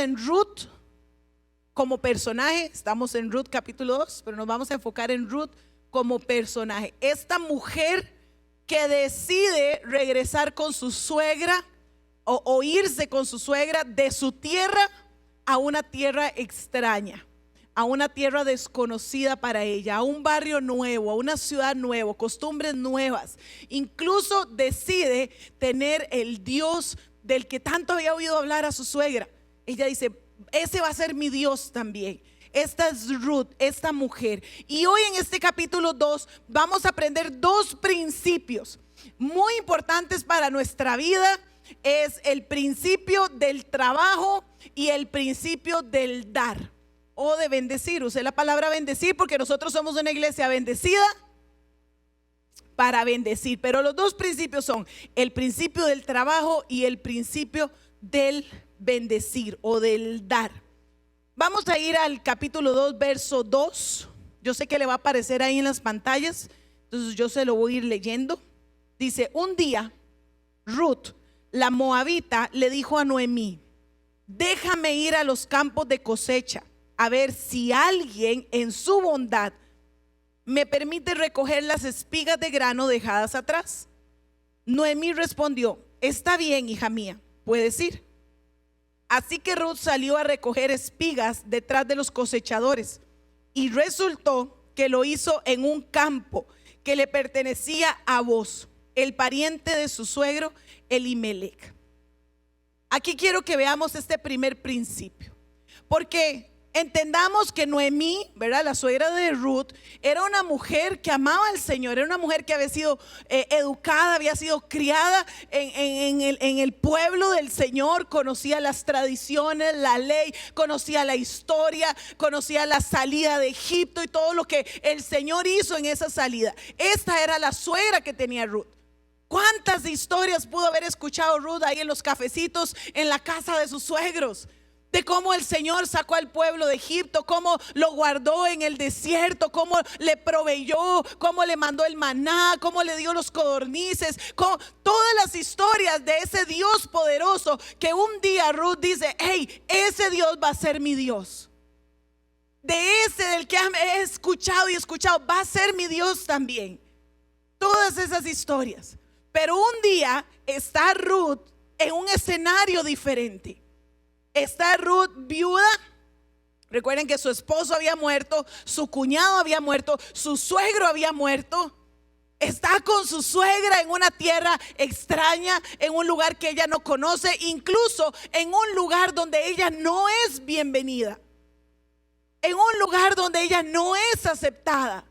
en Ruth como personaje. Estamos en Ruth capítulo 2, pero nos vamos a enfocar en Ruth como personaje. Esta mujer que decide regresar con su suegra o irse con su suegra de su tierra a una tierra extraña, a una tierra desconocida para ella, a un barrio nuevo, a una ciudad nueva, costumbres nuevas. Incluso decide tener el Dios del que tanto había oído hablar a su suegra. Ella dice: ese va a ser mi Dios también. Esta es Ruth, esta mujer. Y hoy en este capítulo 2 vamos a aprender dos principios muy importantes para nuestra vida. Es el principio del trabajo y el principio del dar o de bendecir. Usé la palabra bendecir porque nosotros somos una iglesia bendecida para bendecir. Pero los dos principios son el principio del trabajo y el principio del bendecir o del dar. Vamos a ir al capítulo 2, verso 2. Yo sé que le va a aparecer ahí en las pantallas, entonces yo se lo voy a ir leyendo. Dice: un día Ruth, la moabita, le dijo a Noemí: déjame ir a los campos de cosecha, a ver si alguien en su bondad me permite recoger las espigas de grano dejadas atrás. Noemí respondió: está bien, hija mía, puedes ir. Así que Ruth salió a recoger espigas detrás de los cosechadores, y resultó que lo hizo en un campo que le pertenecía a Boz, el pariente de su suegro Elimelech. Aquí quiero que veamos este primer principio, porque entendamos que Noemí, ¿verdad?, la suegra de Ruth, era una mujer que amaba al Señor, era una mujer que había sido educada, había sido criada en el pueblo del Señor, conocía las tradiciones, la ley, conocía la historia, conocía la salida de Egipto y todo lo que el Señor hizo en esa salida. Esta era la suegra que tenía Ruth. ¿Cuántas historias pudo haber escuchado Ruth ahí en los cafecitos en la casa de sus suegros? De cómo el Señor sacó al pueblo de Egipto, cómo lo guardó en el desierto, cómo le proveyó, cómo le mandó el maná, cómo le dio los codornices, todas las historias de ese Dios poderoso que un día Ruth dice: hey, ese Dios va a ser mi Dios. De ese del que he escuchado y escuchado, va a ser mi Dios también. Todas esas historias. Pero un día está Ruth en un escenario diferente. Está Ruth viuda. Recuerden que su esposo había muerto, su cuñado había muerto, su suegro había muerto. Está con su suegra en una tierra extraña, en un lugar que ella no conoce, incluso en un lugar donde ella no es bienvenida, en un lugar donde ella no es aceptada.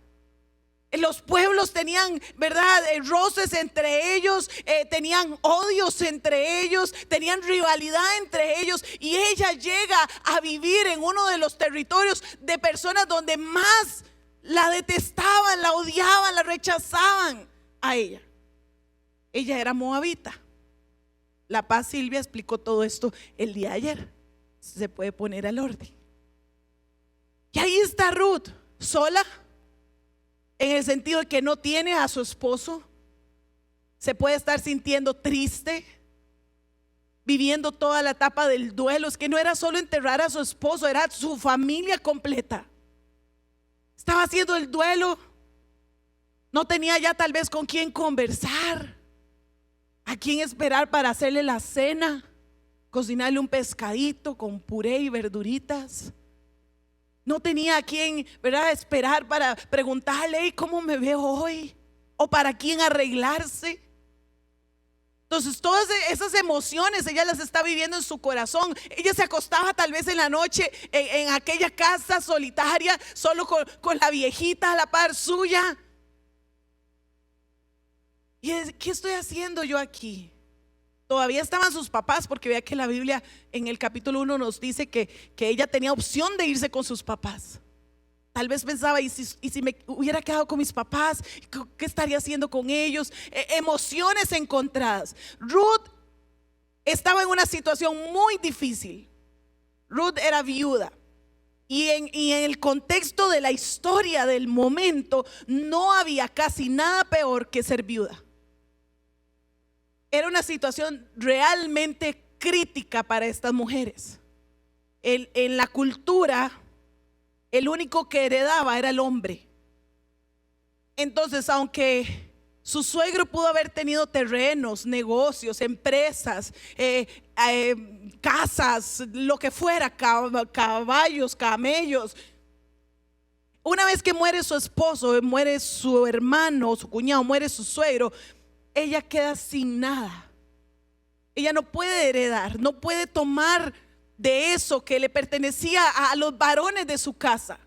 Los pueblos tenían, ¿verdad?, roces entre ellos, tenían odios entre ellos, tenían rivalidad entre ellos, y ella llega a vivir en uno de los territorios de personas donde más la detestaban, la odiaban, la rechazaban a ella. Ella era moabita. La Paz Silvia explicó todo esto el día de ayer. Se puede poner al orden. Y ahí está Ruth, sola, en el sentido de que no tiene a su esposo. Se puede estar sintiendo triste, viviendo toda la etapa del duelo. Es que no era solo enterrar a su esposo, era su familia completa. Estaba haciendo el duelo. No tenía ya tal vez con quién conversar, a quién esperar para hacerle la cena, cocinarle un pescadito con puré y verduritas. No tenía a quién, ¿verdad?, esperar para preguntarle: hey, ¿cómo me veo hoy? O para quién arreglarse. Entonces todas esas emociones ella las está viviendo en su corazón. Ella se acostaba tal vez en la noche en aquella casa solitaria, solo con la viejita a la par suya. ¿Y qué estoy haciendo yo aquí? Todavía estaban sus papás, porque vea que la Biblia en el capítulo 1 nos dice que ella tenía opción de irse con sus papás. Tal vez pensaba: ¿y si me hubiera quedado con mis papás? ¿Qué estaría haciendo con ellos? Emociones encontradas. Ruth estaba en una situación muy difícil. Ruth era viuda. Y en el contexto de la historia del momento, no había casi nada peor que ser viuda. Era una situación realmente crítica para estas mujeres. en la cultura, el único que heredaba era el hombre. Entonces, aunque su suegro pudo haber tenido terrenos, negocios, empresas, casas, lo que fuera, caballos, camellos, una vez que muere su esposo, muere su hermano, su cuñado, muere su suegro, ella queda sin nada. Ella no puede heredar, no puede tomar de eso que le pertenecía a los varones de su casa.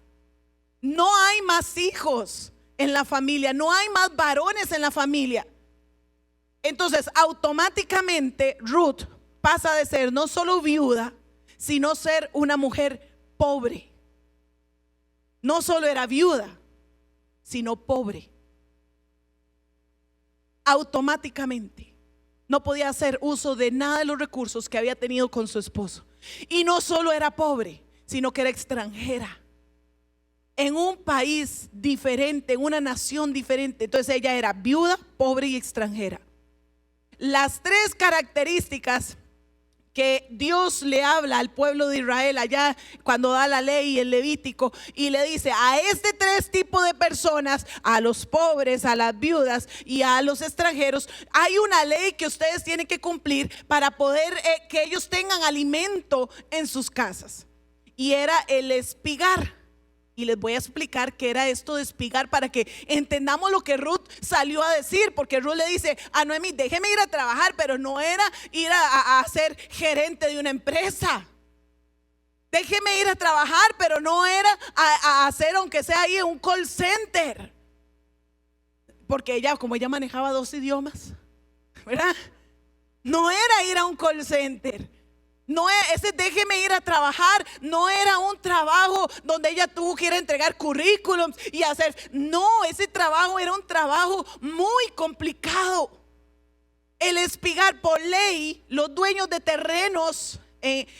No hay más hijos en la familia, no hay más varones en la familia. Entonces, automáticamente Ruth pasa de ser no solo viuda, sino ser una mujer pobre. No solo era viuda, sino pobre. Automáticamente no podía hacer uso de nada de los recursos que había tenido con su esposo. Y no solo era pobre, sino que era extranjera, en un país diferente, en una nación diferente. Entonces ella era viuda, pobre y extranjera. Las tres características que Dios le habla al pueblo de Israel allá cuando da la ley en Levítico, y le dice a este tres tipos de personas, a los pobres, a las viudas y a los extranjeros, hay una ley que ustedes tienen que cumplir para poder que ellos tengan alimento en sus casas, y era el espigar. Y les voy a explicar qué era esto de espigar para que entendamos lo que Ruth salió a decir. Porque Ruth le dice a Noemí: déjeme ir a trabajar, pero no era ir a ser gerente de una empresa. Déjeme ir a trabajar, pero no era a hacer, aunque sea ahí, un call center. Porque ella, como ella manejaba 2 idiomas, ¿verdad? No era ir a un call center. No, ese déjeme ir a trabajar no era un trabajo donde ella tuvo que ir a entregar currículums y hacer. No, ese trabajo era un trabajo muy complicado. El espigar, por ley, los dueños de terrenos en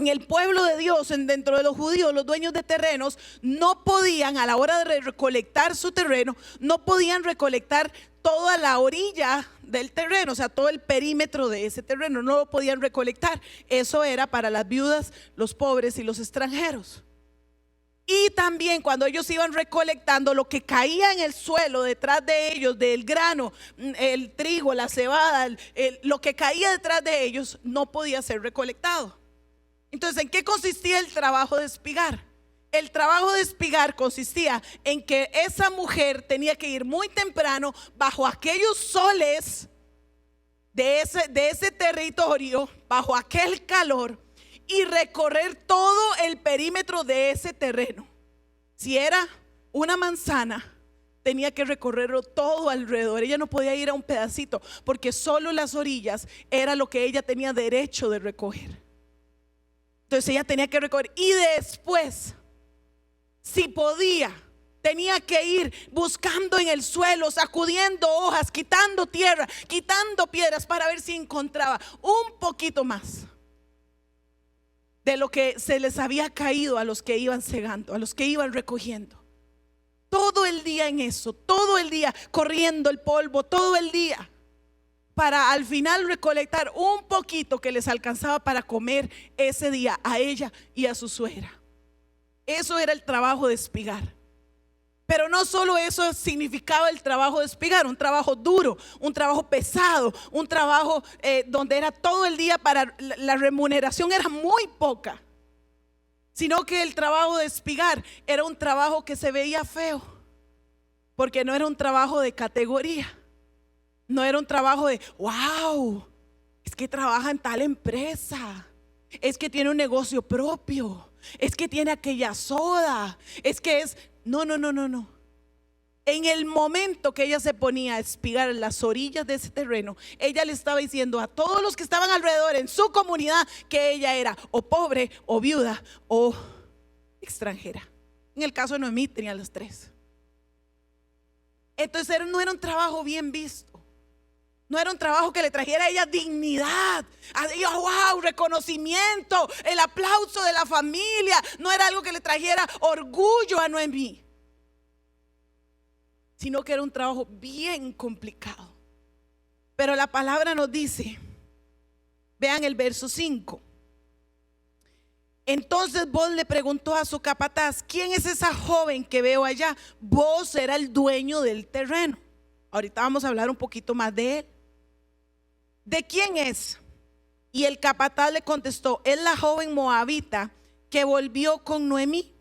el pueblo de Dios, dentro de los judíos, los dueños de terrenos no podían, a la hora de recolectar su terreno, no podían recolectar toda la orilla del terreno, o sea, todo el perímetro de ese terreno, no lo podían recolectar. Eso era para las viudas, los pobres y los extranjeros. Y también cuando ellos iban recolectando lo que caía en el suelo detrás de ellos, del grano, el trigo, la cebada, lo que caía detrás de ellos no podía ser recolectado. Entonces, ¿en qué consistía el trabajo de espigar? El trabajo de espigar consistía en que esa mujer tenía que ir muy temprano bajo aquellos soles de ese territorio, bajo aquel calor, y recorrer todo el perímetro de ese terreno. Si era una manzana, tenía que recorrerlo todo alrededor. Ella no podía ir a un pedacito, porque solo las orillas era lo que ella tenía derecho de recoger. Entonces ella tenía que recoger, y después, si podía, tenía que ir buscando en el suelo, sacudiendo hojas, quitando tierra, quitando piedras, para ver si encontraba un poquito más de lo que se les había caído a los que iban segando, a los que iban recogiendo. Todo el día en eso, todo el día corriendo el polvo, todo el día, para al final recolectar un poquito que les alcanzaba para comer ese día a ella y a su suegra. Eso era el trabajo de espigar. Pero no solo eso significaba el trabajo de espigar, un trabajo duro, un trabajo pesado, un trabajo donde era todo el día, para la remuneración era muy poca, sino que el trabajo de espigar era un trabajo que se veía feo, porque no era un trabajo de categoría, no era un trabajo de wow, es que trabaja en tal empresa, es que tiene un negocio propio, es que tiene aquella soda, es que es, no. En el momento que ella se ponía a espigar las orillas de ese terreno, ella le estaba diciendo a todos los que estaban alrededor en su comunidad que ella era o pobre, o viuda, o extranjera. En el caso de Noemí tenía las tres. Entonces no era un trabajo bien visto. No era un trabajo que le trajera a ella dignidad, a ella, wow, reconocimiento, el aplauso de la familia. No era algo que le trajera orgullo a Noemí, sino que era un trabajo bien complicado. Pero la palabra nos dice, vean el verso 5, Entonces Boaz le preguntó a su capataz: ¿quién es esa joven que veo allá? Boaz era el dueño del terreno. Ahorita vamos a hablar un poquito más de él. ¿De quién es? Y el capataz le contestó: es la joven moabita que volvió con Noemí.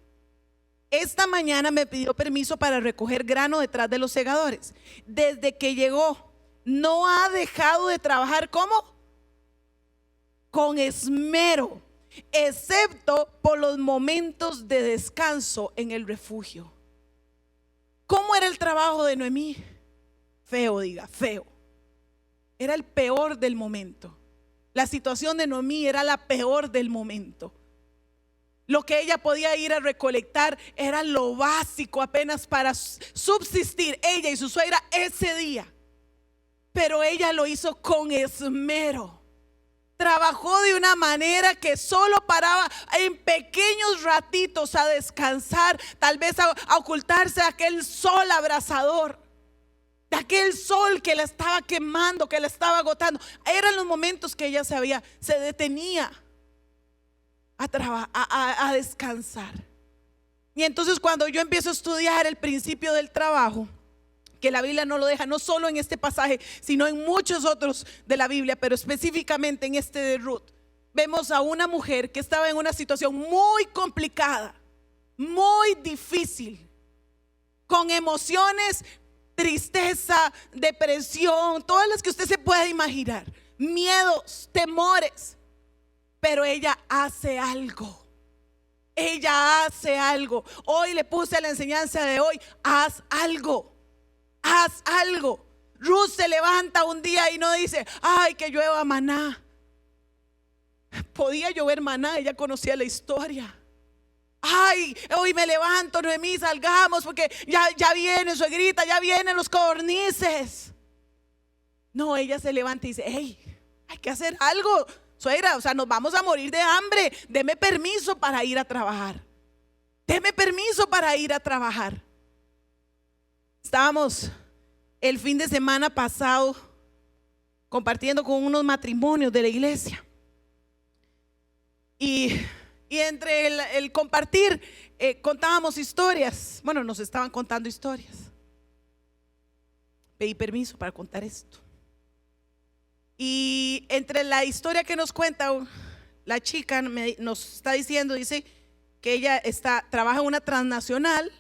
Esta mañana me pidió permiso para recoger grano detrás de los segadores. Desde que llegó, no ha dejado de trabajar. ¿Cómo? Con esmero, excepto por los momentos de descanso en el refugio. ¿Cómo era el trabajo de Noemí? Feo, diga, feo. Era el peor del momento. La situación de Noemí era la peor del momento. Lo que ella podía ir a recolectar era lo básico apenas para subsistir, ella y su suegra, ese día. Pero ella lo hizo con esmero. Trabajó de una manera que solo paraba en pequeños ratitos a descansar, tal vez a ocultarse de aquel sol abrasador, de aquel sol que la estaba quemando, que la estaba agotando. Eran los momentos que ella se detenía a descansar. Y entonces cuando yo empiezo a estudiar el principio del trabajo, que la Biblia no lo deja, no solo en este pasaje, sino en muchos otros de la Biblia, pero específicamente en este de Ruth, vemos a una mujer que estaba en una situación muy complicada, muy difícil, con emociones, tristeza, depresión, todas las que usted se pueda imaginar, miedos, temores. Pero ella hace algo. Ella hace algo. Hoy le puse la enseñanza de hoy: haz algo. Haz algo. Ruth se levanta un día y no dice: ay, que llueva maná. Podía llover maná, ella conocía la historia. Ay, hoy me levanto, Noemí, salgamos porque ya viene suegrita, ya vienen los codornices. No, ella se levanta y dice: hey, hay que hacer algo, suegra, o sea, nos vamos a morir de hambre. Deme permiso para ir a trabajar. Deme permiso para ir a trabajar. Estábamos el fin de semana pasado compartiendo con unos matrimonios de la iglesia. Y entre el compartir, contábamos historias. Bueno, nos estaban contando historias. Pedí permiso para contar esto. Y entre la historia que nos cuenta la chica, nos está diciendo, dice que ella trabaja en una transnacional,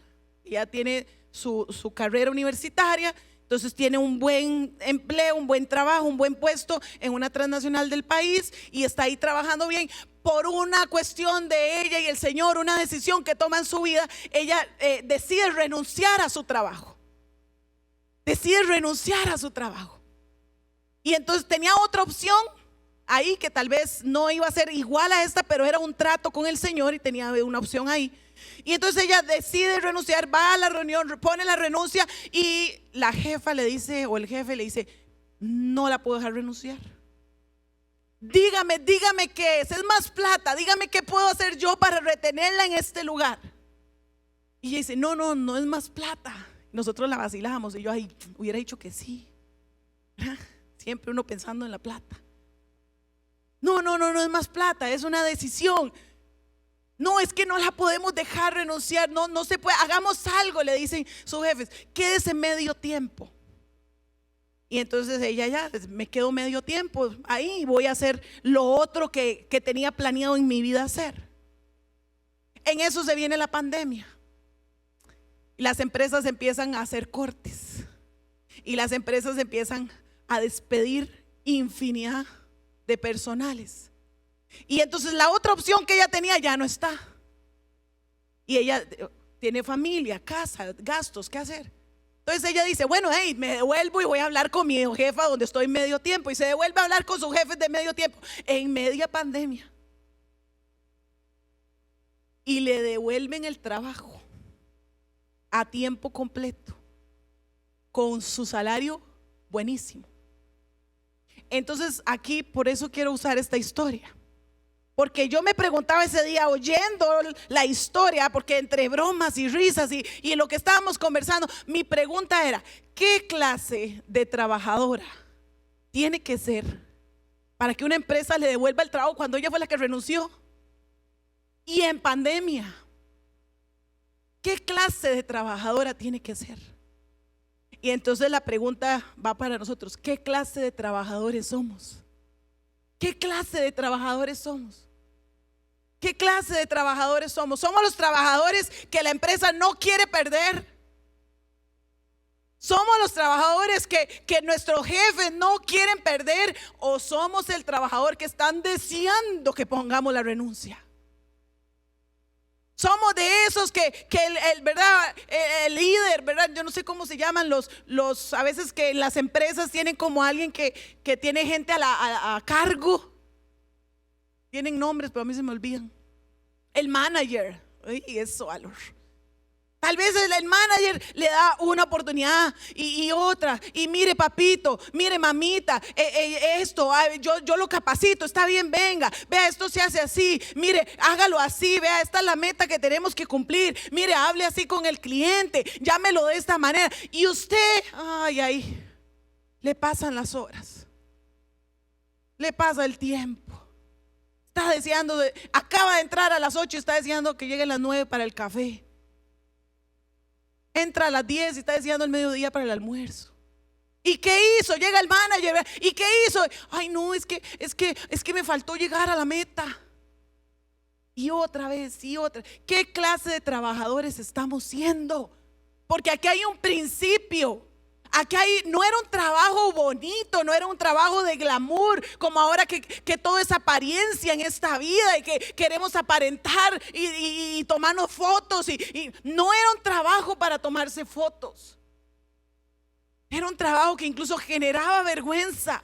ya tiene su carrera universitaria, entonces tiene un buen empleo, un buen trabajo, un buen puesto en una transnacional del país y está ahí trabajando bien. Por una cuestión de ella y el Señor, una decisión que toma en su vida, ella decide renunciar a su trabajo. Decide renunciar a su trabajo. Y entonces tenía otra opción ahí que tal vez no iba a ser igual a esta, pero era un trato con el Señor y tenía una opción ahí. Y entonces ella decide renunciar, va a la reunión, pone la renuncia y la jefa le dice, o el jefe le dice: no la puedo dejar renunciar. Dígame qué es más plata, dígame qué puedo hacer yo para retenerla en este lugar. Y ella dice: no es más plata. Nosotros la vacilamos y yo ahí hubiera dicho que sí. Siempre uno pensando en la plata. No es más plata, es una decisión. No, es que no la podemos dejar renunciar, no se puede, hagamos algo, le dicen sus jefes, quédese medio tiempo. Y entonces ella ya, me quedo medio tiempo ahí, voy a hacer lo otro que tenía planeado en mi vida hacer. En eso se viene la pandemia. Las empresas empiezan a hacer cortes y las empresas empiezan a despedir infinidad de personales. Y entonces la otra opción que ella tenía ya no está. Y ella tiene familia, casa, gastos, ¿qué hacer? Entonces ella dice: bueno, hey, me devuelvo y voy a hablar con mi jefa donde estoy medio tiempo. Y se devuelve a hablar con sus jefes de medio tiempo en media pandemia. Y le devuelven el trabajo a tiempo completo con su salario buenísimo. Entonces aquí por eso quiero usar esta historia, porque yo me preguntaba ese día oyendo la historia, porque entre bromas y risas y lo que estábamos conversando, mi pregunta era: ¿qué clase de trabajadora tiene que ser para que una empresa le devuelva el trabajo cuando ella fue la que renunció? y en pandemia. ¿Qué clase de trabajadora tiene que ser? Y entonces la pregunta va para nosotros: ¿qué clase de trabajadores somos? ¿Qué clase de trabajadores somos? ¿Qué clase de trabajadores somos? ¿Somos los trabajadores que la empresa no quiere perder? ¿Somos los trabajadores que nuestros jefes no quieren perder? ¿O somos el trabajador que están deseando que pongamos la renuncia? Somos de esos que ¿verdad? El líder, ¿verdad? Yo no sé cómo se llaman los a veces que las empresas tienen como alguien que tiene gente a cargo. Tienen nombres, pero a mí se me olvidan. El manager. Ay, eso, valor. Tal vez el manager le da una oportunidad y otra. Y mire, papito, mire, mamita, esto, yo lo capacito, está bien, venga. Vea, esto se hace así. Mire, hágalo así. Vea, esta es la meta que tenemos que cumplir. Mire, hable así con el cliente. Llámelo de esta manera. Y usted, ay, le pasan las horas. Le pasa el tiempo. Está deseando, acaba de entrar a las 8 y está deseando que lleguen las 9 para el café. Entra a las 10 y está deseando el mediodía para el almuerzo. ¿Y qué hizo? Llega el manager, ¿verdad? ¿Y qué hizo? Ay, no, es que me faltó llegar a la meta. Y otra vez, y otra. ¿Qué clase de trabajadores estamos siendo? Porque aquí hay un principio. Aquí no era un trabajo bonito, no era un trabajo de glamour, como ahora que todo es apariencia en esta vida y que queremos aparentar y tomarnos fotos. Y no era un trabajo para tomarse fotos. Era un trabajo que incluso generaba vergüenza.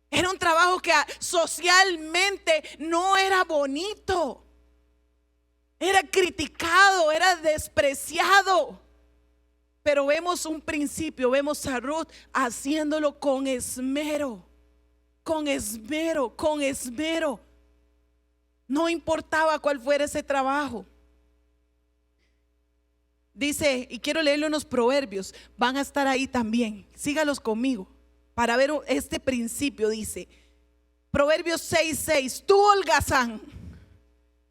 Era un trabajo que socialmente no era bonito. Era criticado, era despreciado. Pero vemos un principio, vemos a Ruth haciéndolo con esmero, con esmero, con esmero. No importaba cuál fuera ese trabajo. Dice, y quiero leerle unos proverbios, van a estar ahí también, sígalos conmigo, para ver este principio. Dice, Proverbios 6:6, tú, holgazán,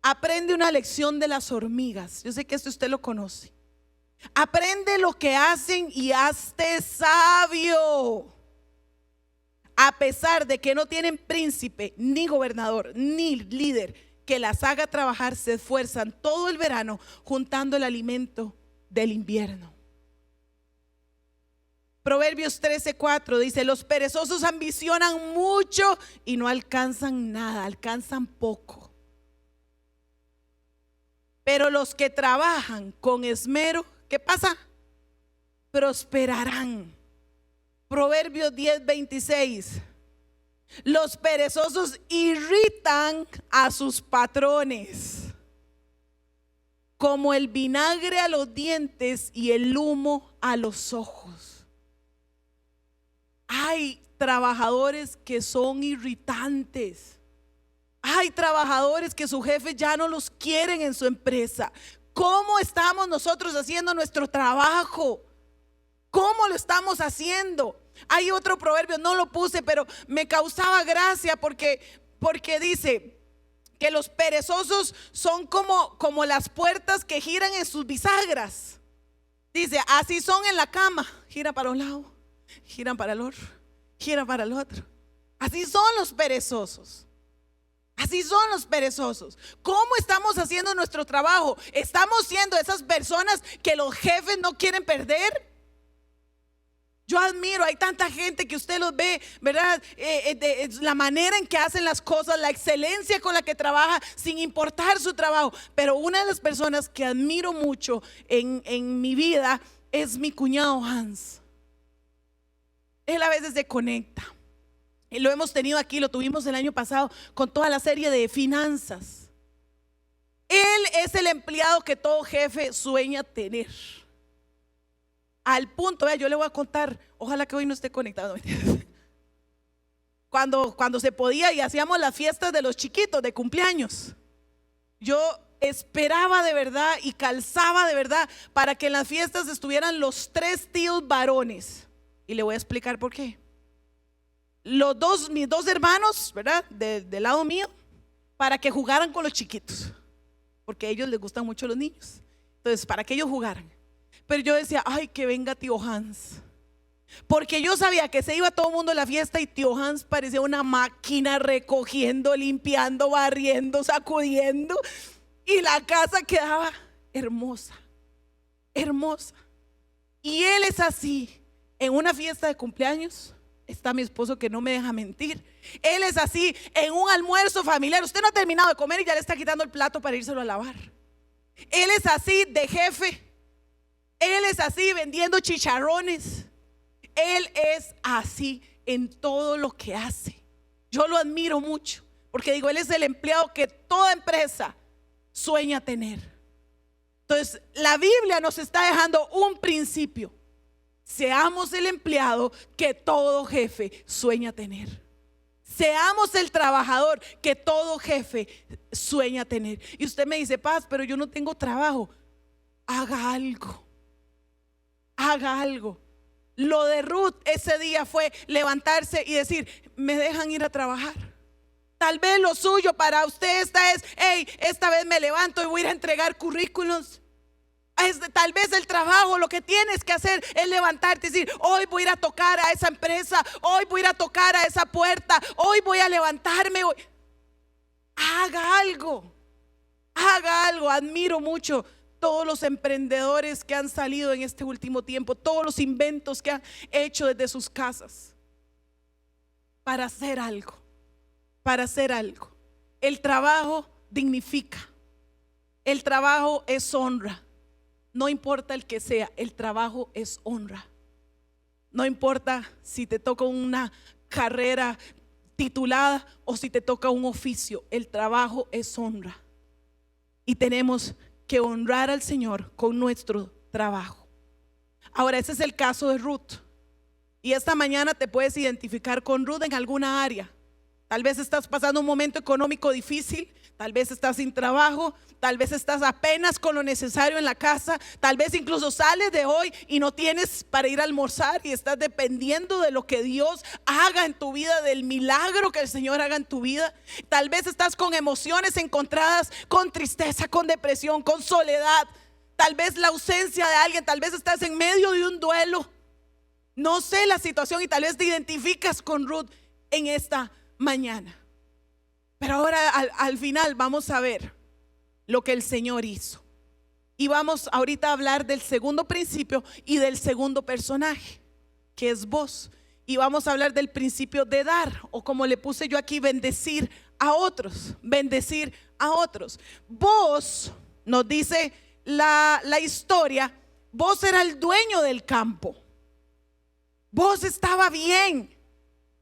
aprende una lección de las hormigas. Yo sé que esto usted lo conoce. Aprende lo que hacen y hazte sabio. A pesar de que no tienen príncipe, ni gobernador, ni líder que las haga trabajar, se esfuerzan todo el verano juntando el alimento del invierno. Proverbios 13:4 dice, los perezosos ambicionan mucho y no alcanzan nada, alcanzan poco. Pero los que trabajan con esmero, ¿qué pasa? Prosperarán. Proverbios 10:26. Los perezosos irritan a sus patrones, como el vinagre a los dientes y el humo a los ojos. Hay trabajadores que son irritantes. Hay trabajadores que su jefe ya no los quieren en su empresa. ¿Cómo estamos nosotros haciendo nuestro trabajo? ¿Cómo lo estamos haciendo? Hay otro proverbio, no lo puse, pero me causaba gracia porque dice que los perezosos son como las puertas que giran en sus bisagras. Dice, así son en la cama, gira para un lado, giran para el otro, gira para el otro. Así son los perezosos. Así son los perezosos. ¿Cómo estamos haciendo nuestro trabajo? ¿Estamos siendo esas personas que los jefes no quieren perder? Yo admiro, hay tanta gente que usted los ve, ¿verdad? La manera en que hacen las cosas, la excelencia con la que trabaja, sin importar su trabajo. Pero una de las personas que admiro mucho en mi vida es mi cuñado Hans. Él a veces se conecta. Y lo hemos tenido aquí, lo tuvimos el año pasado con toda la serie de finanzas. Él es el empleado que todo jefe sueña tener. Al punto, vea, yo le voy a contar, ojalá que hoy no esté conectado. Cuando se podía y hacíamos las fiestas de los chiquitos de cumpleaños, yo esperaba de verdad y calzaba de verdad para que en las fiestas estuvieran los 3 tíos varones. Y le voy a explicar por qué. Mis dos hermanos, ¿verdad? Del lado mío, para que jugaran con los chiquitos, porque a ellos les gustan mucho los niños. Entonces, para que ellos jugaran. Pero yo decía, ay, que venga tío Hans, porque yo sabía que se iba todo el mundo a la fiesta y tío Hans parecía una máquina recogiendo, limpiando, barriendo, sacudiendo, y la casa quedaba hermosa, hermosa. Y él es así en una fiesta de cumpleaños. Está mi esposo que no me deja mentir. Él es así en un almuerzo familiar. Usted no ha terminado de comer y ya le está quitando el plato para írselo a lavar. Él es así de jefe. Él es así vendiendo chicharrones. Él es así en todo lo que hace. Yo lo admiro mucho, porque digo, él es el empleado que toda empresa sueña tener. Entonces, la Biblia nos está dejando un principio: seamos el empleado que todo jefe sueña tener. Seamos el trabajador que todo jefe sueña tener. Y usted me dice, Paz, pero yo no tengo trabajo. Haga algo. Haga algo. Lo de Ruth ese día fue levantarse y decir, me dejan ir a trabajar. Tal vez lo suyo para usted esta es, hey, esta vez me levanto y voy a ir a entregar currículums. Tal vez el trabajo, lo que tienes que hacer es levantarte y decir, hoy voy a ir a tocar a esa empresa, hoy voy a ir a tocar a esa puerta, hoy voy a levantarme. Haga algo, haga algo. Admiro mucho todos los emprendedores que han salido en este último tiempo, todos los inventos que han hecho desde sus casas para hacer algo, para hacer algo. El trabajo dignifica, el trabajo es honra. No importa el que sea, el trabajo es honra. No importa si te toca una carrera titulada o si te toca un oficio, el trabajo es honra. Y tenemos que honrar al Señor con nuestro trabajo. Ahora, ese es el caso de Ruth. Y esta mañana te puedes identificar con Ruth en alguna área. Tal vez estás pasando un momento económico difícil, tal vez estás sin trabajo, tal vez estás apenas con lo necesario en la casa, tal vez incluso sales de hoy y no tienes para ir a almorzar y estás dependiendo de lo que Dios haga en tu vida, del milagro que el Señor haga en tu vida. Tal vez estás con emociones encontradas, con tristeza, con depresión, con soledad, tal vez la ausencia de alguien, tal vez estás en medio de un duelo. No sé la situación y tal vez te identificas con Ruth en esta mañana. Pero ahora al final vamos a ver lo que el Señor hizo. Y vamos ahorita a hablar del segundo principio y del segundo personaje, que es vos. Y vamos a hablar del principio de dar, o como le puse yo aquí, bendecir a otros. Bendecir a otros. Vos, nos dice la historia, vos era el dueño del campo. Vos estaba bien.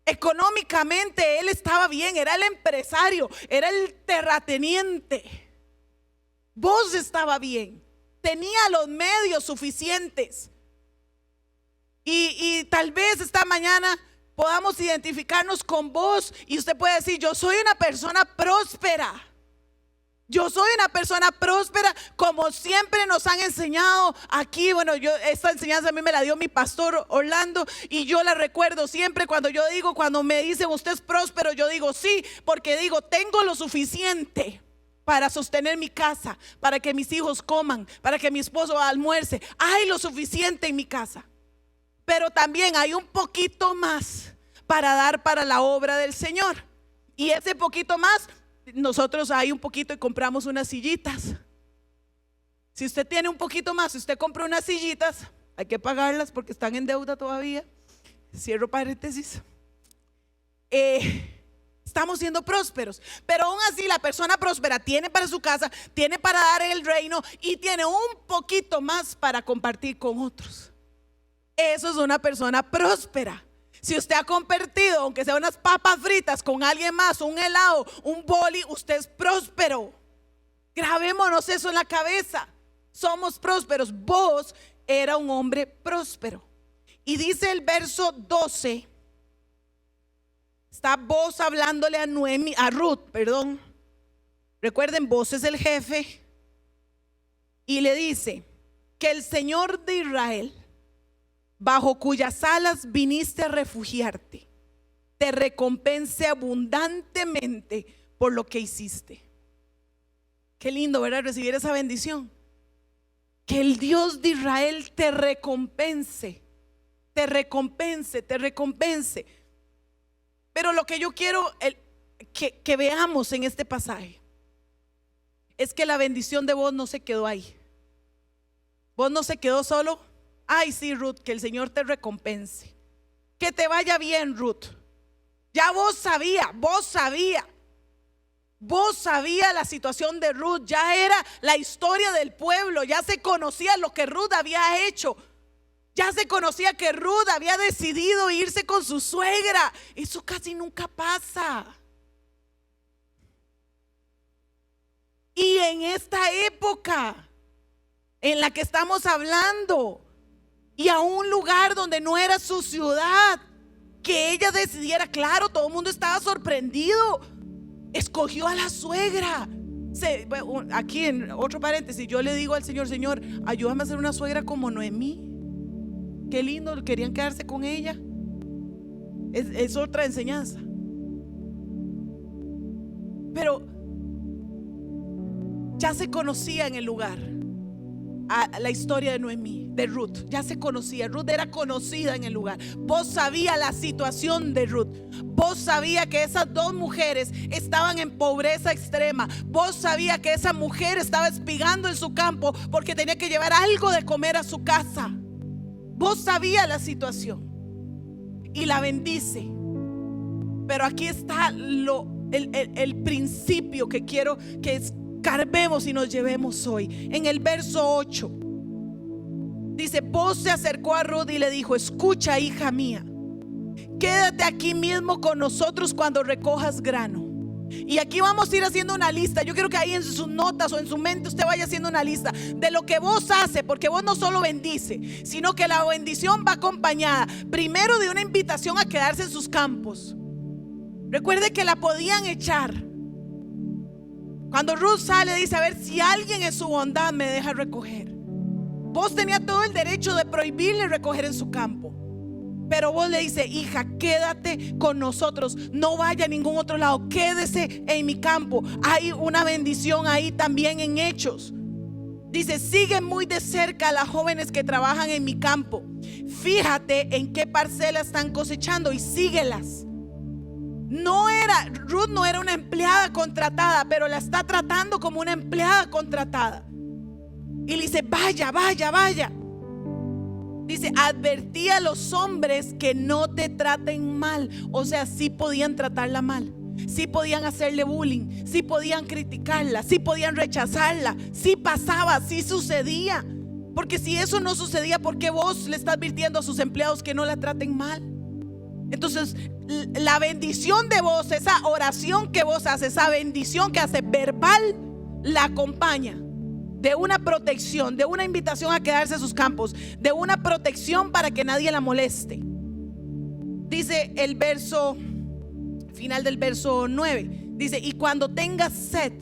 Económicamente él estaba bien, era el empresario, era el terrateniente. Vos estaba bien, tenía los medios suficientes. Y tal vez esta mañana podamos identificarnos con vos y usted puede decir, yo soy una persona próspera. Yo soy una persona próspera, como siempre nos han enseñado aquí. Bueno, esta enseñanza a mí me la dio mi pastor Orlando y yo la recuerdo siempre cuando cuando me dicen usted es próspero, yo digo sí, porque digo tengo lo suficiente para sostener mi casa, para que mis hijos coman, para que mi esposo almuerce. Hay lo suficiente en mi casa, pero también hay un poquito más para dar para la obra del Señor. Y ese poquito más, nosotros hay un poquito y compramos unas sillitas. Si usted tiene un poquito más, si usted compra unas sillitas, hay que pagarlas porque están en deuda todavía. Cierro paréntesis. Estamos siendo prósperos, pero aún así la persona próspera tiene para su casa, tiene para dar en el reino y tiene un poquito más para compartir con otros. Eso es una persona próspera. Si usted ha compartido, aunque sea unas papas fritas con alguien más, un helado, un boli, usted es próspero. Grabémonos eso en la cabeza. Somos prósperos. Vos era un hombre próspero. Y dice el verso 12. Está vos hablándole a Ruth, perdón. Recuerden, vos es el jefe. Y le dice que el Señor de Israel, bajo cuyas alas viniste a refugiarte, te recompense abundantemente por lo que hiciste. Qué lindo, ¿verdad? Recibir esa bendición. Que el Dios de Israel te recompense, te recompense, te recompense. Pero lo que yo quiero que veamos en este pasaje es que la bendición de vos no se quedó ahí. Vos no se quedó solo. Ay, sí, Ruth, que el Señor te recompense, que te vaya bien, Ruth. Ya vos sabía la situación de Ruth, ya era la historia del pueblo, ya se conocía lo que Ruth había hecho, ya se conocía que Ruth había decidido irse con su suegra. Eso casi nunca pasa. Y en esta época en la que estamos hablando, y a un lugar donde no era su ciudad, que ella decidiera, claro, todo el mundo estaba sorprendido. Escogió a la suegra. Aquí en otro paréntesis, yo le digo al Señor: Señor, ayúdame a ser una suegra como Noemí. Qué lindo, querían quedarse con ella. Es otra enseñanza. Pero ya se conocía en el lugar a la historia de Noemí, de Ruth. Ya se conocía, Ruth era conocida en el lugar. Vos sabía la situación de Ruth. Vos sabía que esas dos mujeres estaban en pobreza extrema. Vos sabía que esa mujer estaba espigando en su campo porque tenía que llevar algo de comer a su casa. Vos sabía la situación y la bendice. Pero aquí está el principio que quiero que escarbemos y nos llevemos hoy. En el verso 8 dice: Boaz se acercó a Ruth y le dijo: escucha, hija mía, quédate aquí mismo con nosotros cuando recojas grano. Y aquí vamos a ir haciendo una lista. Yo quiero que ahí en sus notas o en su mente usted vaya haciendo una lista de lo que vos hace, porque vos no solo bendice, sino que la bendición va acompañada primero de una invitación a quedarse en sus campos. Recuerde que la podían echar. Cuando Ruth sale, dice: a ver si alguien en su bondad me deja recoger. Vos tenías todo el derecho de prohibirle recoger en su campo, pero vos le dices: hija, quédate con nosotros, no vaya a ningún otro lado, quédese en mi campo. Hay una bendición ahí también en Hechos. Dice: sigue muy de cerca a las jóvenes que trabajan en mi campo, fíjate en qué parcela están cosechando y síguelas. Ruth no era una empleada contratada, pero la está tratando como una empleada contratada. Y le dice: vaya, vaya, vaya. Dice: advertí a los hombres que no te traten mal. O sea, sí podían tratarla mal, sí podían hacerle bullying, sí podían criticarla, sí podían rechazarla, sí pasaba, sí sucedía. Porque si eso no sucedía, ¿por qué vos le estás advirtiendo a sus empleados que no la traten mal? Entonces, la bendición de vos, esa oración que vos haces, esa bendición que hace verbal, la acompaña de una protección, de una invitación a quedarse en sus campos, de una protección para que nadie la moleste. Dice el verso final del verso 9, dice: y cuando tengas sed,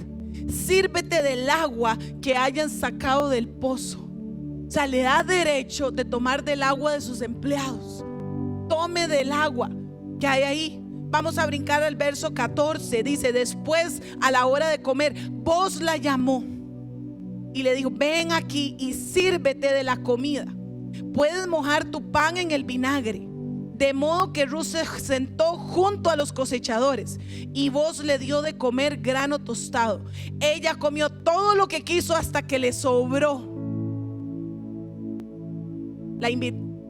sírvete del agua que hayan sacado del pozo. O sea, le da derecho de tomar del agua de sus empleados. Tome del agua que hay ahí. Vamos a brincar al verso 14. Dice: después, a la hora de comer, Boaz la llamó y le dijo: ven aquí y sírvete de la comida. Puedes mojar tu pan en el vinagre. De modo que Ruth se sentó junto a los cosechadores y Boaz le dio de comer grano tostado. Ella comió todo lo que quiso hasta que le sobró.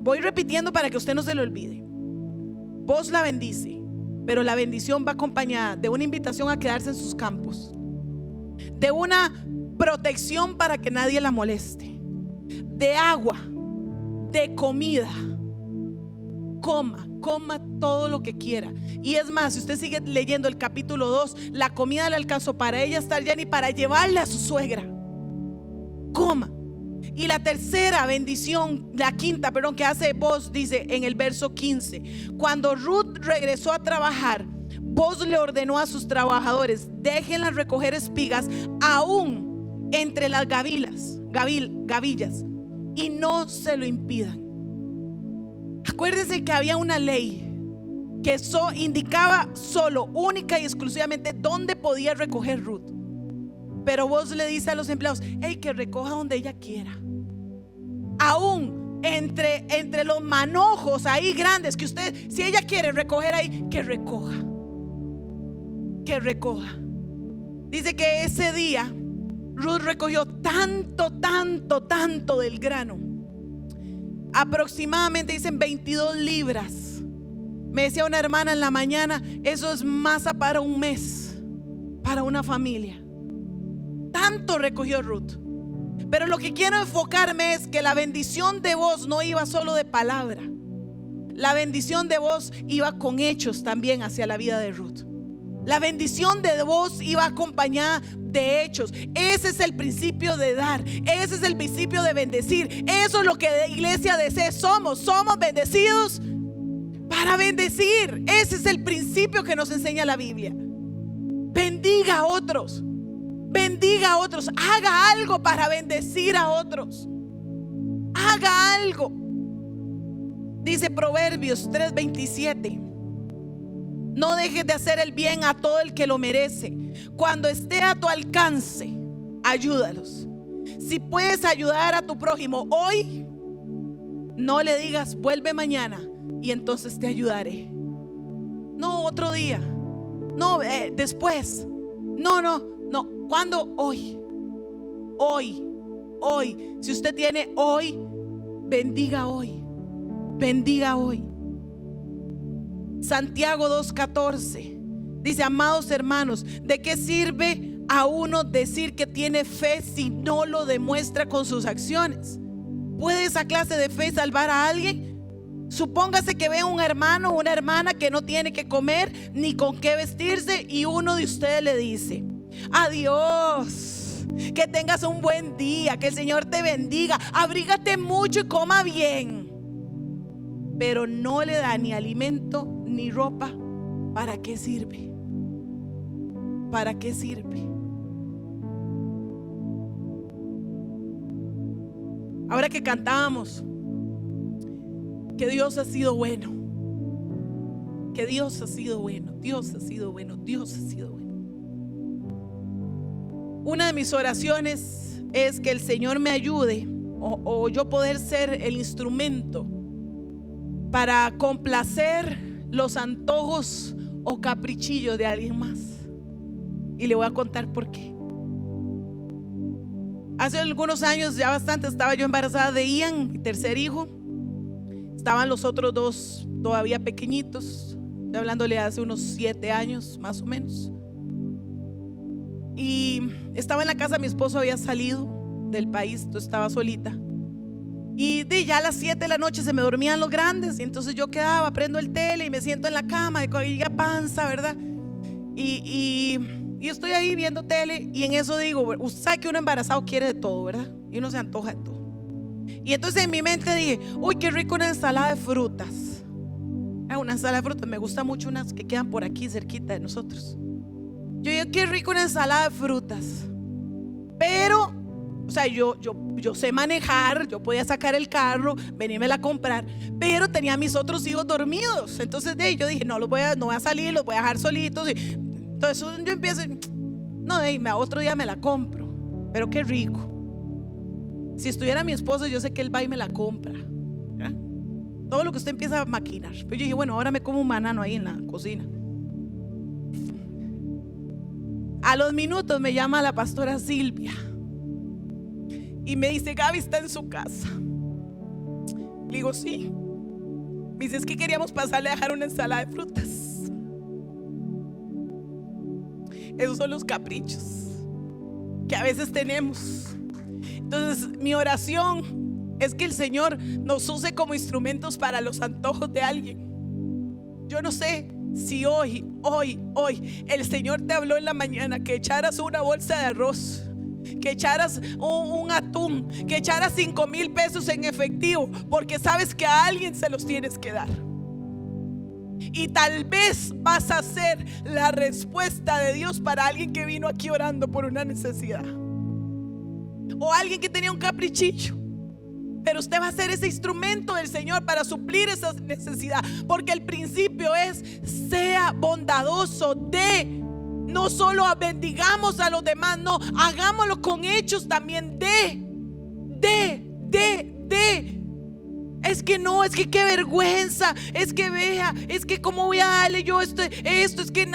Voy repitiendo para que usted no se lo olvide. Boaz la bendice, pero la bendición va acompañada de una invitación a quedarse en sus campos, de una protección para que nadie la moleste, de agua, de comida. Coma todo lo que quiera. Y es más, si usted sigue leyendo el capítulo 2, la comida le alcanzó para ella estar llena y para llevarle a su suegra. Coma. Y la tercera bendición, la quinta, perdón, que hace Boaz, dice en el verso 15: cuando Ruth regresó a trabajar, Boaz le ordenó a sus trabajadores: déjenlas recoger espigas aún entre las gavillas, y no se lo impidan. Acuérdense que había una ley que indicaba solo, única y exclusivamente dónde podía recoger Ruth. Pero vos le dices a los empleados: hey, que recoja donde ella quiera. Aún entre los manojos ahí grandes, que usted, si ella quiere recoger ahí, que recoja. Que recoja. Dice que ese día Ruth recogió tanto del grano. Aproximadamente dicen 22 libras. Me decía una hermana en la mañana: eso es masa para un mes, para una familia. Tanto recogió Ruth. Pero lo que quiero enfocarme es que la bendición de vos no iba solo de palabra. La bendición de vos iba con hechos también hacia la vida de Ruth. La bendición de vos iba acompañada de hechos. Ese es el principio de dar. Ese es el principio de bendecir. Eso es lo que de iglesia de C somos bendecidos para bendecir. Ese es el principio que nos enseña la Biblia. Bendiga a otros. Bendiga a otros. Haga algo para bendecir a otros. Haga algo. Dice Proverbios 3:27: no dejes de hacer el bien a todo el que lo merece. Cuando esté a tu alcance, ayúdalos. Si puedes ayudar a tu prójimo hoy, no le digas vuelve mañana y entonces te ayudaré. No, otro día. No, después. No. ¿Cuándo? Hoy. Si usted tiene hoy, bendiga hoy. Bendiga hoy. Santiago 2:14 dice: amados hermanos, ¿de qué sirve a uno decir que tiene fe si no lo demuestra con sus acciones? ¿Puede esa clase de fe salvar a alguien? Supóngase que ve un hermano o una hermana que no tiene que comer ni con qué vestirse, y uno de ustedes le dice: adiós, que tengas un buen día, que el Señor te bendiga, abrígate mucho y coma bien. Pero no le da ni alimento ni ropa. ¿Para qué sirve? ¿Para qué sirve? Ahora que cantábamos que Dios ha sido bueno, que Dios ha sido bueno, Dios ha sido bueno, Dios ha sido bueno. Una de mis oraciones es que el Señor me ayude o yo poder ser el instrumento para complacer los antojos o caprichillos de alguien más. Y le voy a contar por qué. Hace algunos años, ya bastante, estaba yo embarazada de Ian, mi tercer hijo. Estaban los otros dos todavía pequeñitos, estoy hablándole hace unos 7 años más o menos. Y estaba en la casa, mi esposo había salido del país, entonces estaba solita. Y ya a las 7 de la noche se me dormían los grandes, y entonces yo quedaba, prendo el tele y me siento en la cama, y ya panza, ¿verdad? Y estoy ahí viendo tele, y en eso digo: usted sabe que uno embarazado quiere de todo, ¿verdad? Y uno se antoja de todo. Y entonces en mi mente dije: uy, qué rico una ensalada de frutas. Una ensalada de frutas, me gusta mucho unas que quedan por aquí cerquita de nosotros. Yo digo: qué rico una ensalada de frutas. Pero, o sea, yo sé manejar, yo podía sacar el carro, venírmela a comprar, pero tenía a mis otros hijos dormidos. Entonces yo dije: no voy a salir, los voy a dejar solitos. Entonces yo empiezo: no, otro día me la compro. Pero qué rico. Si estuviera mi esposo, yo sé que él va y me la compra, ¿verdad? Todo lo que usted empieza a maquinar. Pero yo dije: bueno, ahora me como un banano ahí en la cocina. A los minutos me llama la pastora Silvia y me dice: Gaby está en su casa. Le digo: sí. Me dice: es que queríamos pasarle a dejar una ensalada de frutas. Esos son los caprichos que a veces tenemos. Entonces mi oración es que el Señor nos use como instrumentos para los antojos de alguien. Yo no sé si hoy el Señor te habló en la mañana que echaras una bolsa de arroz, que echaras un atún, que echaras 5,000 pesos en efectivo, porque sabes que a alguien se los tienes que dar. Y tal vez vas a ser la respuesta de Dios para alguien que vino aquí orando por una necesidad, o alguien que tenía un caprichillo. Pero usted va a ser ese instrumento del Señor para suplir esa necesidad. Porque el principio es: sea bondadoso, no solo bendigamos a los demás, no, hagámoslo con hechos también. Es que no, es que qué vergüenza, es que vea, es que cómo voy a darle yo esto, es que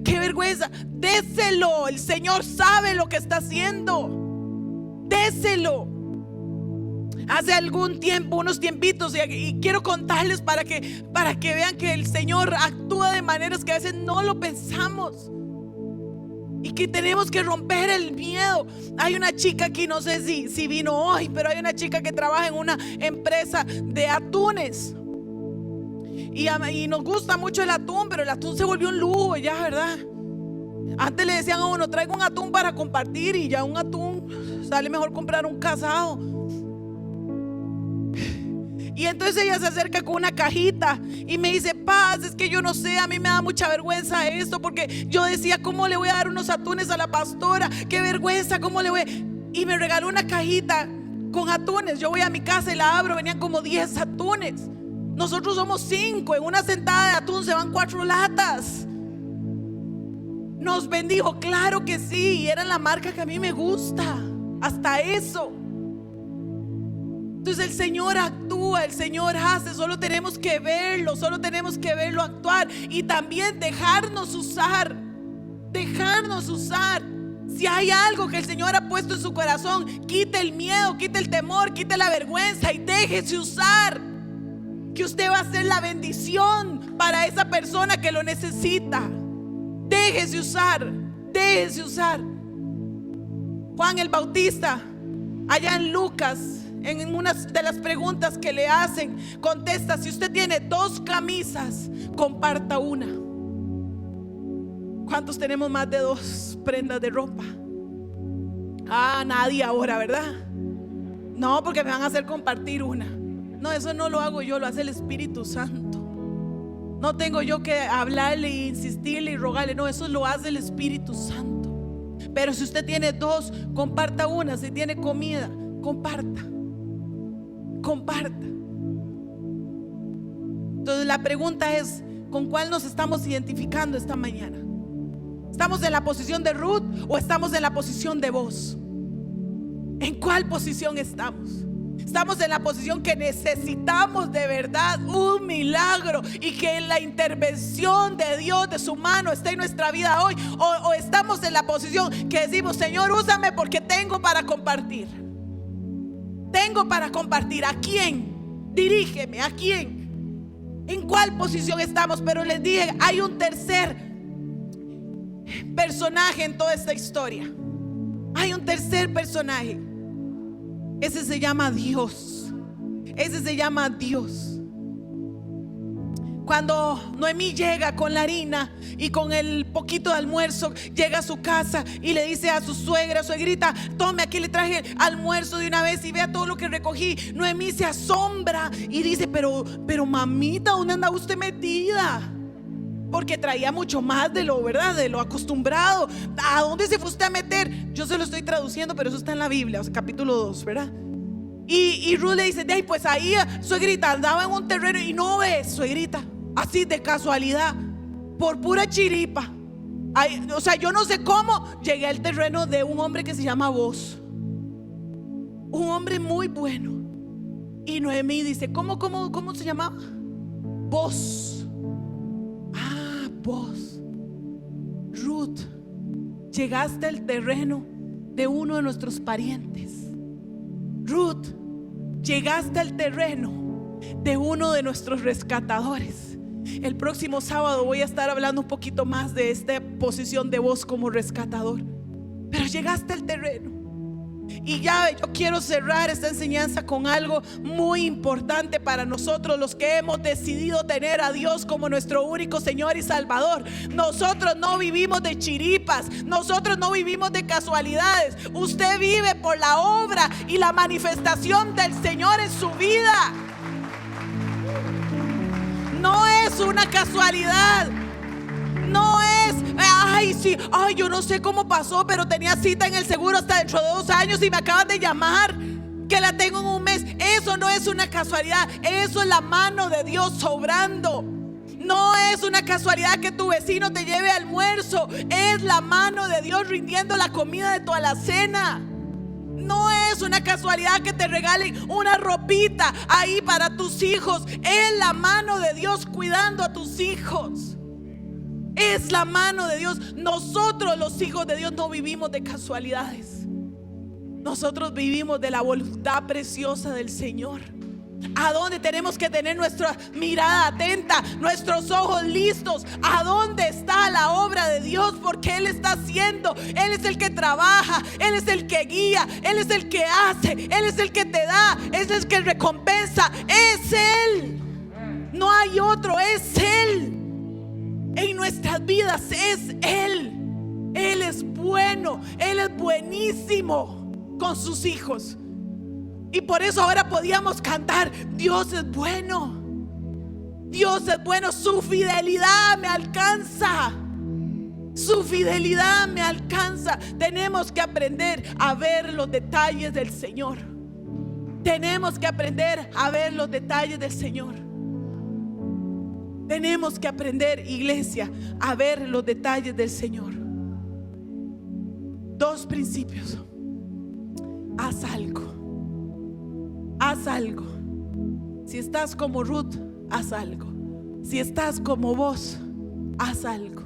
qué vergüenza. Déselo, el Señor sabe lo que está haciendo. Déselo. Hace algún tiempo, unos tiempitos, y quiero contarles para que vean que el Señor actúa de maneras que a veces no lo pensamos y que tenemos que romper el miedo. Hay una chica aquí, no sé si vino hoy, pero hay una chica que trabaja en una empresa de atunes y nos gusta mucho el atún, pero el atún se volvió un lujo ya, ¿verdad? Antes le decían a uno: traigo un atún para compartir, y ya un atún sale mejor comprar un casado. Y entonces ella se acerca con una cajita y me dice: Paz, es que yo no sé, a mí me da mucha vergüenza esto, porque yo decía, ¿cómo le voy a dar unos atunes a la pastora? Qué vergüenza, ¿cómo le voy? Y me regaló una cajita con atunes. Yo voy a mi casa y la abro, venían como 10 atunes. Nosotros somos 5, en una sentada de atún se van 4 latas. Nos bendijo, claro que sí, y era la marca que a mí me gusta, hasta eso. Entonces el Señor actúa, el Señor hace, solo tenemos que verlo actuar, y también dejarnos usar. Si hay algo que el Señor ha puesto en su corazón, quite el miedo, quite el temor, quite la vergüenza y déjese usar. Que usted va a ser la bendición para esa persona que lo necesita. Déjese usar. Juan el Bautista, allá en Lucas, en una de las preguntas que le hacen, contesta: si usted tiene 2 camisas, comparta una. ¿Cuántos tenemos más de 2 prendas de ropa? Nadie ahora, ¿verdad? No, porque me van a hacer compartir una. No, eso no lo hago yo, lo hace el Espíritu Santo. No tengo yo que hablarle e insistirle y rogarle, no, eso lo hace el Espíritu Santo. Pero si usted tiene 2, comparta una. Si tiene comida, comparta. Entonces la pregunta es: ¿con cuál nos estamos identificando esta mañana? ¿Estamos en la posición de Ruth o estamos en la posición de Boaz? ¿En cuál posición estamos? Estamos en la posición que necesitamos de verdad un milagro y que la intervención de Dios, de su mano, esté en nuestra vida hoy, o estamos en la posición que decimos: Señor, úsame porque tengo para compartir. ¿A quién? Dirígeme, ¿a quién? ¿En cuál posición estamos? Pero les dije, hay un tercer personaje en toda esta historia. Hay un tercer personaje. Ese se llama Dios. Cuando Noemí llega con la harina y con el poquito de almuerzo, llega a su casa y le dice a su suegrita: tome, aquí le traje almuerzo de una vez y vea todo lo que recogí. Noemí se asombra y dice: pero mamita, ¿dónde anda usted metida? Porque traía mucho más de lo, ¿verdad?, de lo acostumbrado. ¿A dónde se fue usted a meter? Yo se lo estoy traduciendo, pero eso está en la Biblia, o sea, capítulo 2, ¿verdad? Y Ruth le dice: pues ahí, suegrita, andaba en un terreno y no ves, suegrita, así de casualidad, por pura chiripa. O sea, yo no sé cómo llegué al terreno de un hombre que se llama Boaz, un hombre muy bueno. Y Noemí dice: ¿Cómo se llamaba? Boaz. Boaz. Ruth, llegaste al terreno de uno de nuestros parientes. Ruth, llegaste al terreno de uno de nuestros rescatadores. El próximo sábado voy a estar hablando un poquito más de esta posición de Boaz como rescatador. Pero llegaste al terreno. Y ya yo quiero cerrar esta enseñanza con algo muy importante para nosotros, los que hemos decidido tener a Dios como nuestro único Señor y Salvador. Nosotros no vivimos de chiripas, nosotros no vivimos de casualidades. Usted vive por la obra y la manifestación del Señor en su vida. No es una casualidad. No es, sí, yo no sé cómo pasó, pero tenía cita en el seguro hasta dentro de 2 años y me acaban de llamar. que la tengo en un mes. Eso no es una casualidad, eso es la mano de Dios obrando. No es una casualidad que tu vecino te lleve almuerzo, es la mano de Dios rindiendo la comida de tu alacena. No es una casualidad que te regalen una ropita ahí para tus hijos, es la mano de Dios cuidando a tus hijos. Es la mano de Dios. Nosotros, los hijos de Dios, no vivimos de casualidades. Nosotros vivimos de la voluntad preciosa del Señor. ¿A dónde tenemos que tener nuestra mirada atenta, nuestros ojos listos? ¿A dónde está la obra de Dios? Porque Él está haciendo. Él es el que trabaja, Él es el que guía, Él es el que hace, Él es el que te da, Él es el que recompensa. Es Él, no hay otro, es Él. En nuestras vidas es Él. Él es bueno, Él es buenísimo con sus hijos. Y por eso ahora podíamos cantar: Dios es bueno, Dios es bueno, su fidelidad me alcanza, su fidelidad me alcanza. Tenemos que aprender a ver los detalles del Señor. Tenemos que aprender a ver los detalles del Señor. Tenemos que aprender, iglesia, a ver los detalles del Señor. Dos principios: haz algo. Haz algo. Si estás como Ruth, haz algo. Si estás como vos, haz algo.